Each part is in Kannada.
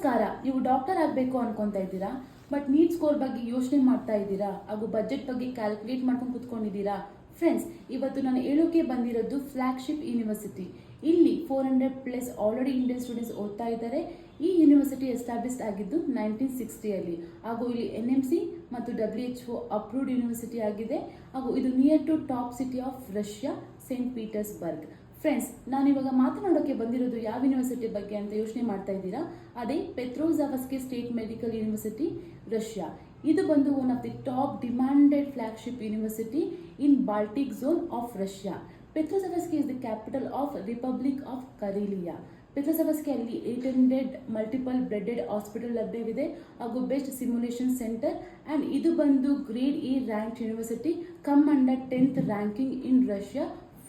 ನಮಸ್ಕಾರ. ನೀವು ಡಾಕ್ಟರ್ ಆಗಬೇಕು ಅನ್ಕೊಂತಾ ಇದ್ದೀರಾ, ಬಟ್ ನೀಟ್ ಸ್ಕೋರ್ ಬಗ್ಗೆ ಯೋಚನೆ ಮಾಡ್ತಾ ಇದ್ದೀರಾ, ಹಾಗೂ ಬಜೆಟ್ ಬಗ್ಗೆ ಕ್ಯಾಲ್ಕುಲೇಟ್ ಮಾಡ್ಕೊಂಡು ಕುತ್ಕೊಂಡಿದ್ದೀರಾ? ಫ್ರೆಂಡ್ಸ್, ಇವತ್ತು ನಾನು ಹೇಳೋಕೆ ಬಂದಿರೋದು ಫ್ಲಾಗ್ಶಿಪ್ ಯೂನಿವರ್ಸಿಟಿ. ಇಲ್ಲಿ 400+ ಆಲ್ರೆಡಿ ಇಂಡಿಯನ್ ಸ್ಟೂಡೆಂಟ್ಸ್ ಓದ್ತಾ ಇದ್ದಾರೆ. ಈ ಯೂನಿವರ್ಸಿಟಿ ಎಸ್ಟಾಬ್ಲಿಷ್ ಆಗಿದ್ದು 1960 ಹಾಗೂ ಇಲ್ಲಿ NMC ಮತ್ತು WHO ಅಪ್ರೂವ್ಡ್ ಯೂನಿವರ್ಸಿಟಿ ಆಗಿದೆ. ಹಾಗೂ ಇದು near to top city of Russia, Saint Petersburg. Friends, ನಾನು ಇವಾಗ ಮಾತನಾಡೋಕೆ ಬಂದಿರೋದು ಯಾವ ಯೂನಿವರ್ಸಿಟಿ ಬಗ್ಗೆ ಅಂತ ಯೋಚನೆ ಮಾಡ್ತಾ ಇದ್ದೀರಾ? ಅದೇ Petrozavodsk State Medical University, Russia. ಇದು ಬಂದು one of the top demanded flagship university in Baltic zone of Russia. Petrozavodsk is the capital of Republic of Karelia. ಪೆಟ್ರೋಜಾವಸ್ಕಿಯಲ್ಲಿ 800 ಮಲ್ಟಿಪಲ್ ಬ್ಲಡೆಡ್ ಹಾಸ್ಪಿಟಲ್ ಲಭ್ಯವಿದೆ ಹಾಗೂ ಬೆಸ್ಟ್ ಸಿಮ್ಯುಲೇಷನ್ ಸೆಂಟರ್. ಆ್ಯಂಡ್ ಇದು ಬಂದು grade A rank university, come under 10th ranking in Russia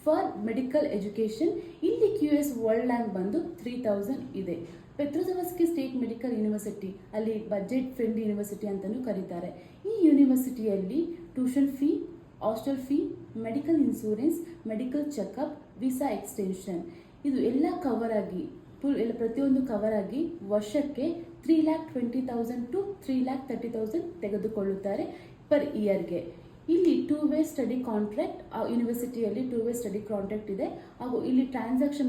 for medical education. ಇಲ್ಲಿ QS ವರ್ಲ್ಡ್ ರ್ಯಾಂಕ್ ಬಂದು 3000 ಇದೆ. ಪೆಟ್ರೋಜಾವಸ್ಕಿ ಸ್ಟೇಟ್ ಮೆಡಿಕಲ್ ಯೂನಿವರ್ಸಿಟಿ ಅಲ್ಲಿ ಬಜೆಟ್ ಫ್ರೆಂಡ್ಲಿ ಯೂನಿವರ್ಸಿಟಿ ಅಂತಲೂ ಕರೀತಾರೆ. ಈ ಯೂನಿವರ್ಸಿಟಿಯಲ್ಲಿ tuition fee, hostel fee, medical insurance, medical checkup, visa extension ಇದು ಎಲ್ಲ ಕವರ್ ಆಗಿ ಪ್ರತಿಯೊಂದು ಕವರ್ ಆಗಿ ವರ್ಷಕ್ಕೆ 3,20,000 to 3,30,000 ತೆಗೆದುಕೊಳ್ಳುತ್ತಾರೆ ಪರ್ ಇಯರ್ಗೆ. ಇಲ್ಲಿ 2-way ಸ್ಟಡಿ ಕಾಂಟ್ರಾಕ್ಟ್, ಯೂನಿವರ್ಸಿಟಿಯಲ್ಲಿ 2-way ಸ್ಟಡಿ ಕಾಂಟ್ರಾಕ್ಟ್ ಇದೆ. ಹಾಗೂ ಇಲ್ಲಿ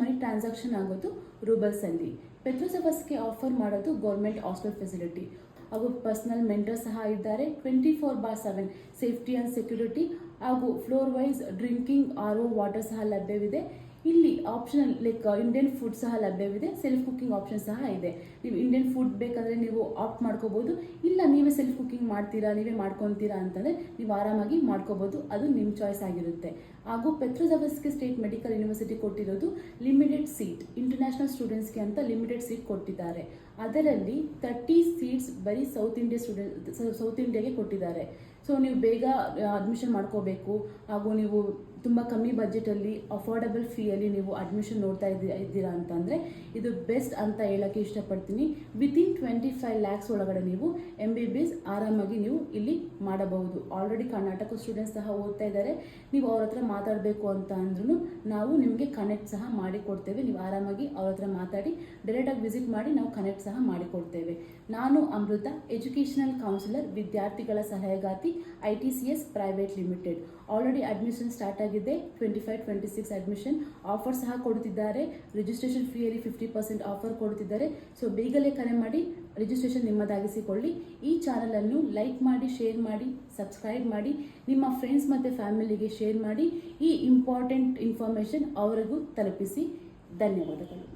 ಮನಿ ಟ್ರಾನ್ಸಾಕ್ಷನ್ ಆಗೋದು ರೂಬಲ್ಸ್ ಅಲ್ಲಿ. ಪೆಟ್ರೋಜಾವಸ್ಕಿ ಆಫರ್ ಮಾಡೋದು ಗೌರ್ಮೆಂಟ್ ಹಾಸ್ಟೆಲ್ ಫೆಸಿಲಿಟಿ ಹಾಗೂ ಪರ್ಸನಲ್ ಮೆಂಟರ್ ಸಹ ಇದ್ದಾರೆ. 24/7 ಸೇಫ್ಟಿ ಆ್ಯಂಡ್ ಸೆಕ್ಯೂರಿಟಿ ಹಾಗೂ floor wise drinking RO water ಸಹ ಲಭ್ಯವಿದೆ. ಇಲ್ಲಿ ಆಪ್ಷನಲ್ ಲೈಕ್ ಇಂಡಿಯನ್ ಫುಡ್ ಸಹ ಲಭ್ಯವಿದೆ. ಸೆಲ್ಫ್ ಕುಕಿಂಗ್ ಆಪ್ಷನ್ ಸಹ ಇದೆ. ನೀವು ಇಂಡಿಯನ್ ಫುಡ್ ಬೇಕಂದರೆ ನೀವು ಆಪ್ಟ್ ಮಾಡ್ಕೋಬೋದು. ಇಲ್ಲ ನೀವೇ ಸೆಲ್ಫ್ ಕುಕಿಂಗ್ ಮಾಡ್ತೀರಾ, ನೀವೇ ಮಾಡ್ಕೊತೀರಾ ಅಂತಂದರೆ ನೀವು ಆರಾಮಾಗಿ ಮಾಡ್ಕೋಬೋದು. ಅದು ನಿಮ್ಮ ಚಾಯ್ಸ್ ಆಗಿರುತ್ತೆ. ಹಾಗೂ ಪೆಟ್ರೋಜಾವಸ್ಕಿ ಸ್ಟೇಟ್ ಮೆಡಿಕಲ್ ಯೂನಿವರ್ಸಿಟಿ ಕೊಟ್ಟಿರೋದು ಲಿಮಿಟೆಡ್ ಸೀಟ್, ಇಂಟರ್ನ್ಯಾಷನಲ್ ಸ್ಟೂಡೆಂಟ್ಸ್ಗೆ ಅಂತ ಲಿಮಿಟೆಡ್ ಸೀಟ್ ಕೊಟ್ಟಿದ್ದಾರೆ. ಅದರಲ್ಲಿ 30 ಸೀಟ್ಸ್ ಬರೀ ಸೌತ್ ಇಂಡಿಯಾಗೆ ಕೊಟ್ಟಿದ್ದಾರೆ. ಸೊ ನೀವು ಬೇಗ ಅಡ್ಮಿಷನ್ ಮಾಡ್ಕೋಬೇಕು ಹಾಗೂ ನೀವು ತುಂಬ ಕಮ್ಮಿ ಬಜೆಟಲ್ಲಿ ಅಫೋರ್ಡಬಲ್ ಫೀಯಲ್ಲಿ ನೀವು ಅಡ್ಮಿಷನ್ ನೋಡ್ತಾ ಇದ್ದೀರಾ ಅಂತಂದರೆ ಇದು ಬೆಸ್ಟ್ ಅಂತ ಹೇಳೋಕ್ಕೆ ಇಷ್ಟಪಡ್ತೀನಿ. ವಿತಿನ್ 25 lakhs ಒಳಗಡೆ ನೀವು MBBS ಆರಾಮಾಗಿ ನೀವು ಇಲ್ಲಿ ಮಾಡಬಹುದು. ಆಲ್ರೆಡಿ ಕರ್ನಾಟಕ ಸ್ಟೂಡೆಂಟ್ಸ್ ಸಹ ಓದ್ತಾ ಇದ್ದಾರೆ. ನೀವು ಅವ್ರ ಹತ್ರ ಮಾತಾಡಬೇಕು ಅಂತ ಅಂದ್ರೂ ನಾವು ನಿಮಗೆ ಕನೆಕ್ಟ್ ಸಹ ಮಾಡಿಕೊಡ್ತೇವೆ. ನೀವು ಆರಾಮಾಗಿ ಅವ್ರ ಹತ್ರ ಮಾತಾಡಿ ಡೈರೆಕ್ಟಾಗಿ ವಿಸಿಟ್ ಮಾಡಿ ನಾವು ಕನೆಕ್ಟ್ ಸಹ ಮಾಡಿಕೊಡ್ತೇವೆ. ನಾನು ಅಮೃತ, ಎಜುಕೇಷನಲ್ ಕೌನ್ಸಿಲರ್, ವಿದ್ಯಾರ್ಥಿಗಳ ಸಲಹೆಗಾತಿ, ITCS private limited. Already admission start ಆಗಿದೆ. 25-26 ಅಡ್ಮಿಷನ್ ಆಫರ್ ಸಹ ಕೊಡುತ್ತಿದ್ದಾರೆ. ರಿಜಿಸ್ಟ್ರೇಷನ್ ಫೀಯಲ್ಲಿ 50% ಆಫರ್ ಕೊಡುತ್ತಿದ್ದಾರೆ. ಸೊ ಬೇಗಲೇ ಕರೆ ಮಾಡಿ ರಿಜಿಸ್ಟ್ರೇಷನ್ ನಿಮ್ಮದಾಗಿಸಿಕೊಳ್ಳಿ. ಈ ಚಾನಲನ್ನು ಲೈಕ್ ಮಾಡಿ, ಶೇರ್ ಮಾಡಿ, ಸಬ್ಸ್ಕ್ರೈಬ್ ಮಾಡಿ, ನಿಮ್ಮ ಫ್ರೆಂಡ್ಸ್ ಮತ್ತು ಫ್ಯಾಮಿಲಿಗೆ ಶೇರ್ ಮಾಡಿ. ಈ ಇಂಪಾರ್ಟೆಂಟ್ ಇನ್ಫಾರ್ಮೇಷನ್ ಅವರಿಗೂ ತಲುಪಿಸಿ. ಧನ್ಯವಾದಗಳು.